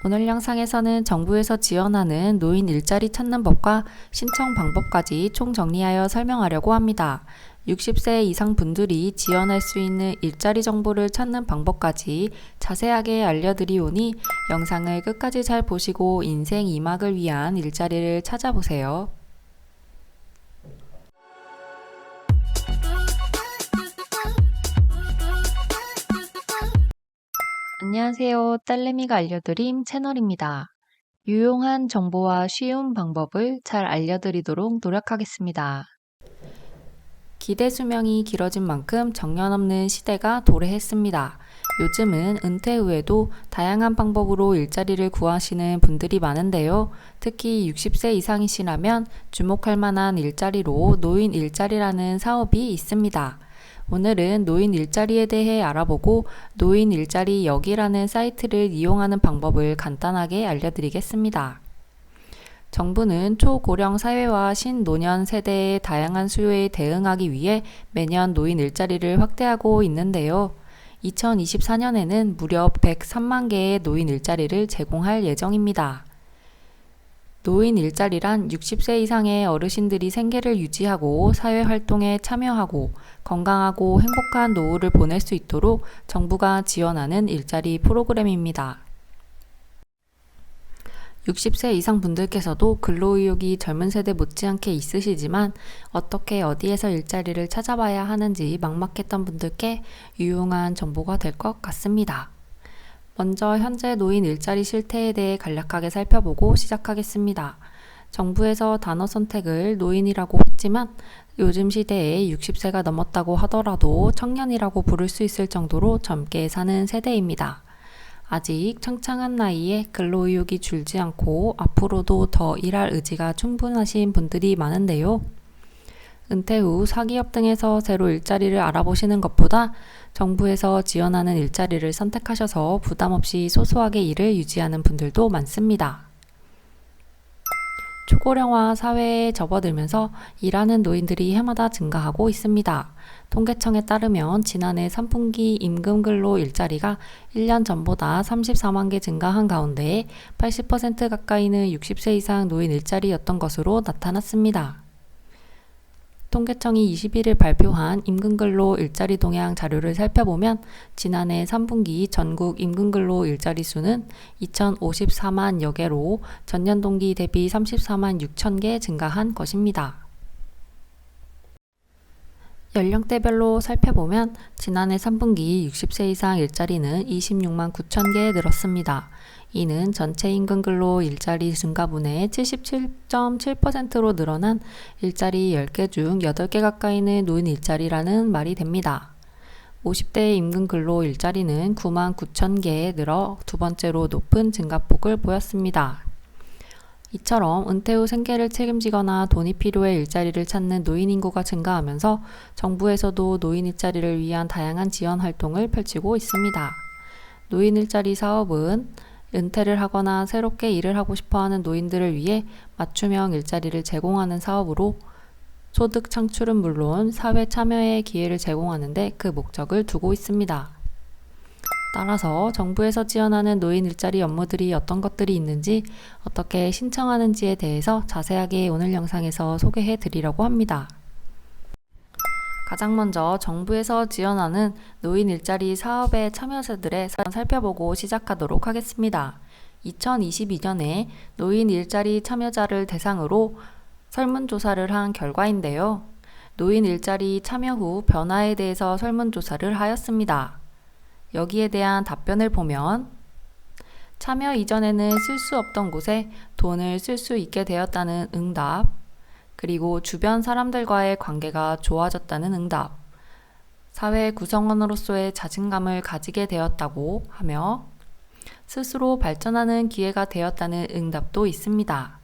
오늘 영상에서는 정부에서 지원하는 노인 일자리 찾는 법과 신청 방법까지 총정리하여 설명하려고 합니다. 60세 이상 분들이 지원할 수 있는 일자리 정보를 찾는 방법까지 자세하게 알려드리오니 영상을 끝까지 잘 보시고 인생 2막을 위한 일자리를 찾아보세요. 안녕하세요. 딸내미가 알려드림 채널입니다. 유용한 정보와 쉬운 방법을 잘 알려드리도록 노력하겠습니다. 기대 수명이 길어진 만큼 정년 없는 시대가 도래했습니다. 요즘은 은퇴 후에도 다양한 방법으로 일자리를 구하시는 분들이 많은데요. 특히 60세 이상이시라면 주목할 만한 일자리로 노인 일자리라는 사업이 있습니다. 오늘은 노인 일자리에 대해 알아보고 노인 일자리 여기라는 사이트를 이용하는 방법을 간단하게 알려드리겠습니다. 정부는 초고령 사회와 신노년 세대의 다양한 수요에 대응하기 위해 매년 노인 일자리를 확대하고 있는데요. 2024년에는 무려 103만 개의 노인 일자리를 제공할 예정입니다. 노인 일자리란 60세 이상의 어르신들이 생계를 유지하고 사회활동에 참여하고 건강하고 행복한 노후를 보낼 수 있도록 정부가 지원하는 일자리 프로그램입니다. 60세 이상 분들께서도 근로의욕이 젊은 세대 못지않게 있으시지만 어떻게 어디에서 일자리를 찾아봐야 하는지 막막했던 분들께 유용한 정보가 될 것 같습니다. 먼저 현재 노인 일자리 실태에 대해 간략하게 살펴보고 시작하겠습니다. 정부에서 단어 선택을 노인이라고 했지만 요즘 시대에 60세가 넘었다고 하더라도 청년이라고 부를 수 있을 정도로 젊게 사는 세대입니다. 아직 창창한 나이에 근로의욕이 줄지 않고 앞으로도 더 일할 의지가 충분하신 분들이 많은데요. 은퇴 후 사기업 등에서 새로 일자리를 알아보시는 것보다 정부에서 지원하는 일자리를 선택하셔서 부담 없이 소소하게 일을 유지하는 분들도 많습니다. 초고령화 사회에 접어들면서 일하는 노인들이 해마다 증가하고 있습니다. 통계청에 따르면 지난해 3분기 임금근로 일자리가 1년 전보다 34만 개 증가한 가운데 80% 가까이는 60세 이상 노인 일자리였던 것으로 나타났습니다. 통계청이 21일 발표한 임금근로 일자리 동향 자료를 살펴보면 지난해 3분기 전국 임금근로 일자리 수는 2,054만여 개로 전년 동기 대비 34만 6천 개 증가한 것입니다. 연령대별로 살펴보면 지난해 3분기 60세 이상 일자리는 26만 9천 개 늘었습니다. 이는 전체 임금근로 일자리 증가분의 77.7%로 늘어난 일자리 10개 중 8개 가까이는 노인 일자리라는 말이 됩니다. 50대 임금근로 일자리는 9만 9천 개에 늘어 두 번째로 높은 증가폭을 보였습니다. 이처럼 은퇴 후 생계를 책임지거나 돈이 필요해 일자리를 찾는 노인 인구가 증가하면서 정부에서도 노인 일자리를 위한 다양한 지원 활동을 펼치고 있습니다. 노인 일자리 사업은 은퇴를 하거나 새롭게 일을 하고 싶어하는 노인들을 위해 맞춤형 일자리를 제공하는 사업으로 소득 창출은 물론 사회 참여의 기회를 제공하는 데 그 목적을 두고 있습니다. 따라서 정부에서 지원하는 노인 일자리 업무들이 어떤 것들이 있는지 어떻게 신청하는지에 대해서 자세하게 오늘 영상에서 소개해 드리려고 합니다. 가장 먼저 정부에서 지원하는 노인 일자리 사업의 참여자들의 살펴보고 시작하도록 하겠습니다. 2022년에 노인 일자리 참여자를 대상으로 설문조사를 한 결과인데요. 노인 일자리 참여 후 변화에 대해서 설문조사를 하였습니다. 여기에 대한 답변을 보면 참여 이전에는 쓸 수 없던 곳에 돈을 쓸 수 있게 되었다는 응답, 그리고 주변 사람들과의 관계가 좋아졌다는 응답, 사회 구성원으로서의 자신감을 가지게 되었다고 하며 스스로 발전하는 기회가 되었다는 응답도 있습니다.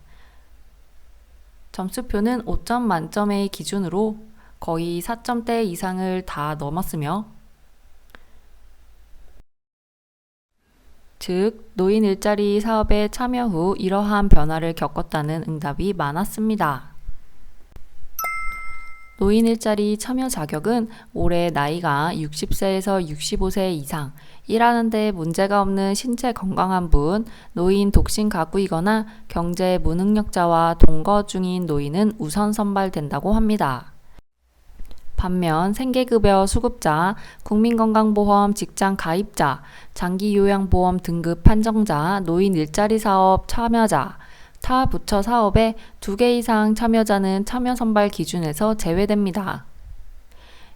점수표는 5점 만점의 기준으로 거의 4점대 이상을 다 넘었으며 즉 노인 일자리 사업에 참여 후 이러한 변화를 겪었다는 응답이 많았습니다. 노인 일자리 참여 자격은 올해 나이가 60세에서 65세 이상, 일하는데 문제가 없는 신체 건강한 분, 노인 독신 가구이거나 경제 무능력자와 동거 중인 노인은 우선 선발된다고 합니다. 반면 생계급여 수급자, 국민건강보험 직장 가입자, 장기요양보험 등급 판정자, 노인 일자리 사업 참여자, 타 부처 사업에 2개 이상 참여자는 참여 선발 기준에서 제외됩니다.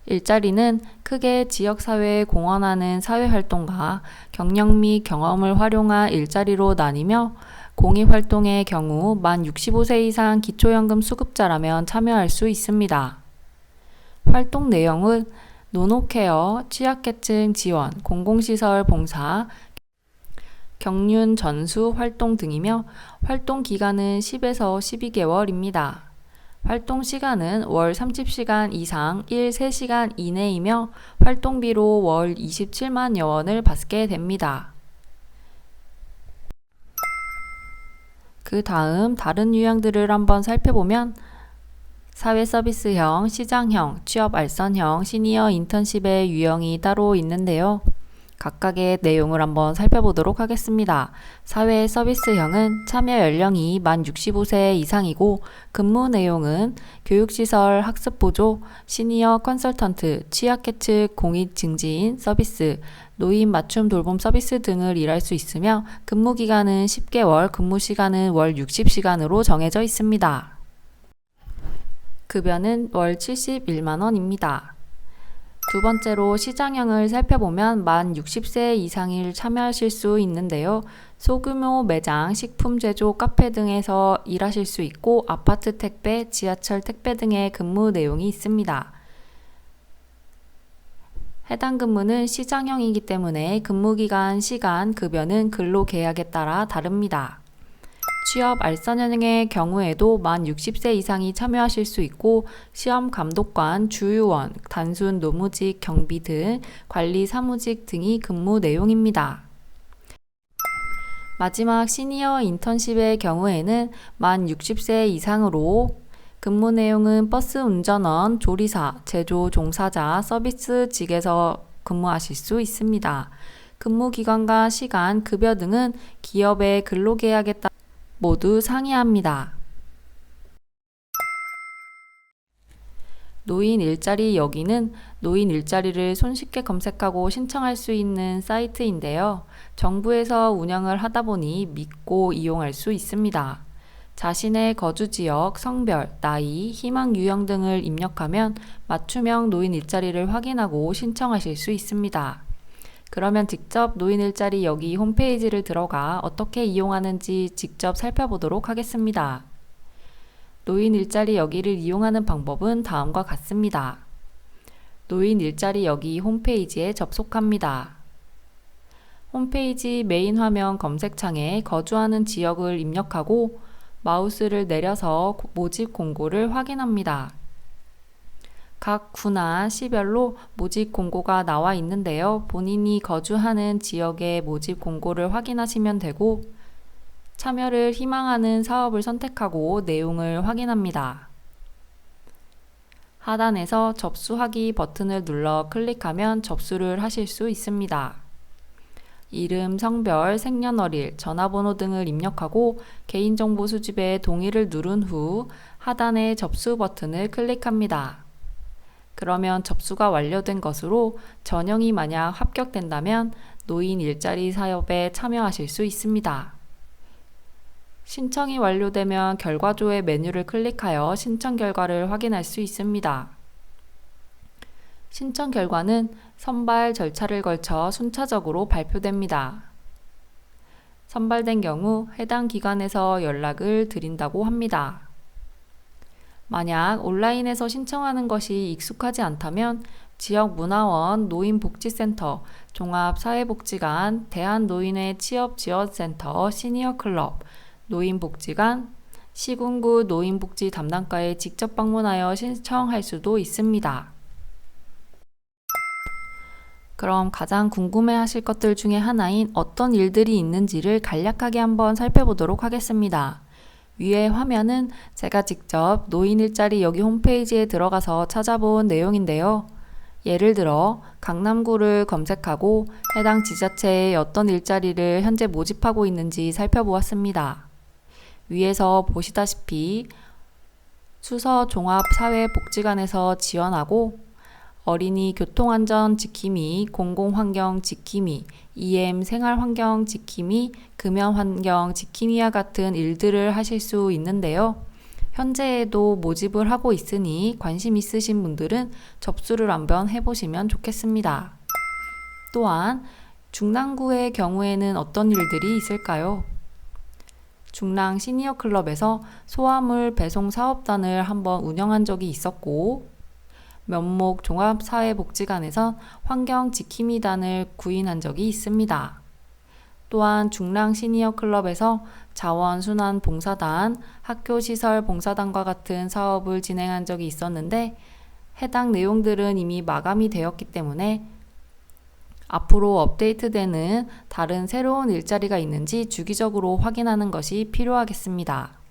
일자리는 크게 지역사회에 공헌하는 사회활동가, 경력 및 경험을 활용한 일자리로 나뉘며 공익활동의 경우 만 65세 이상 기초연금 수급자라면 참여할 수 있습니다. 활동 내용은 노노케어, 취약계층 지원, 공공시설 봉사, 경륜 전수 활동 등이며 활동 기간은 10에서 12개월입니다. 활동 시간은 월 30시간 이상 3시간 이내이며 활동비로 월 27만여 원을 받게 됩니다. 그 다음 다른 유형들을 한번 살펴보면 사회서비스형, 시장형, 취업알선형, 시니어 인턴십의 유형이 따로 있는데요. 각각의 내용을 한번 살펴보도록 하겠습니다. 사회 서비스형은 참여 연령이 만 65세 이상이고 근무 내용은 교육시설 학습보조, 시니어 컨설턴트, 취약계층 공익 증진 서비스, 노인 맞춤 돌봄 서비스 등을 일할 수 있으며 근무 기간은 10개월, 근무 시간은 월 60시간으로 정해져 있습니다. 급여는 월 71만 원입니다. 두 번째로 시장형을 살펴보면 만 60세 이상일 참여하실 수 있는데요. 소규모 매장, 식품 제조, 카페 등에서 일하실 수 있고 아파트 택배, 지하철 택배 등의 근무 내용이 있습니다. 해당 근무는 시장형이기 때문에 근무기간, 시간, 급여는 근로계약에 따라 다릅니다. 취업 알선형의 경우에도 만 60세 이상이 참여하실 수 있고 시험 감독관, 주유원, 단순 노무직, 경비 등 관리 사무직 등이 근무 내용입니다. 마지막 시니어 인턴십의 경우에는 만 60세 이상으로 근무 내용은 버스 운전원, 조리사, 제조 종사자, 서비스직에서 근무하실 수 있습니다. 근무 기간과 시간, 급여 등은 기업의 근로계약에 따라 모두 상이합니다. 노인 일자리 여기는 노인 일자리를 손쉽게 검색하고 신청할 수 있는 사이트인데요. 정부에서 운영을 하다 보니 믿고 이용할 수 있습니다. 자신의 거주지역, 성별, 나이, 희망 유형 등을 입력하면 맞춤형 노인 일자리를 확인하고 신청하실 수 있습니다. 그러면 직접 노인 일자리 여기 홈페이지를 들어가 어떻게 이용하는지 직접 살펴보도록 하겠습니다. 노인 일자리 여기를 이용하는 방법은 다음과 같습니다. 노인 일자리 여기 홈페이지에 접속합니다. 홈페이지 메인 화면 검색창에 거주하는 지역을 입력하고 마우스를 내려서 모집 공고를 확인합니다. 각 구나 시별로 모집 공고가 나와 있는데요. 본인이 거주하는 지역의 모집 공고를 확인하시면 되고 참여를 희망하는 사업을 선택하고 내용을 확인합니다. 하단에서 접수하기 버튼을 눌러 클릭하면 접수를 하실 수 있습니다. 이름, 성별, 생년월일, 전화번호 등을 입력하고 개인정보 수집에 동의를 누른 후 하단의 접수 버튼을 클릭합니다. 그러면 접수가 완료된 것으로 전형이 만약 합격된다면 노인 일자리 사업에 참여하실 수 있습니다. 신청이 완료되면 결과조회 메뉴를 클릭하여 신청 결과를 확인할 수 있습니다. 신청 결과는 선발 절차를 걸쳐 순차적으로 발표됩니다. 선발된 경우 해당 기관에서 연락을 드린다고 합니다. 만약 온라인에서 신청하는 것이 익숙하지 않다면 지역문화원, 노인복지센터, 종합사회복지관, 대한노인회 취업지원센터, 시니어클럽, 노인복지관, 시군구 노인복지 담당과에 직접 방문하여 신청할 수도 있습니다. 그럼 가장 궁금해하실 것들 중에 하나인 어떤 일들이 있는지를 간략하게 한번 살펴보도록 하겠습니다. 위의 화면은 제가 직접 노인 일자리 여기 홈페이지에 들어가서 찾아본 내용인데요. 예를 들어 강남구를 검색하고 해당 지자체에 어떤 일자리를 현재 모집하고 있는지 살펴보았습니다. 위에서 보시다시피 수서 종합사회복지관에서 지원하고 어린이 교통안전 지킴이, 공공환경 지킴이, EM 생활환경 지킴이, 금연환경 지킴이와 같은 일들을 하실 수 있는데요. 현재에도 모집을 하고 있으니 관심 있으신 분들은 접수를 한번 해보시면 좋겠습니다. 또한 중랑구의 경우에는 어떤 일들이 있을까요? 중랑 시니어클럽에서 소화물 배송 사업단을 한번 운영한 적이 있었고, 면목 종합사회복지관에서 환경지킴이단을 구인한 적이 있습니다. 또한 중랑 시니어클럽에서 자원순환봉사단, 학교시설 봉사단과 같은 사업을 진행한 적이 있었는데 해당 내용들은 이미 마감이 되었기 때문에 앞으로 업데이트되는 다른 새로운 일자리가 있는지 주기적으로 확인하는 것이 필요하겠습니다.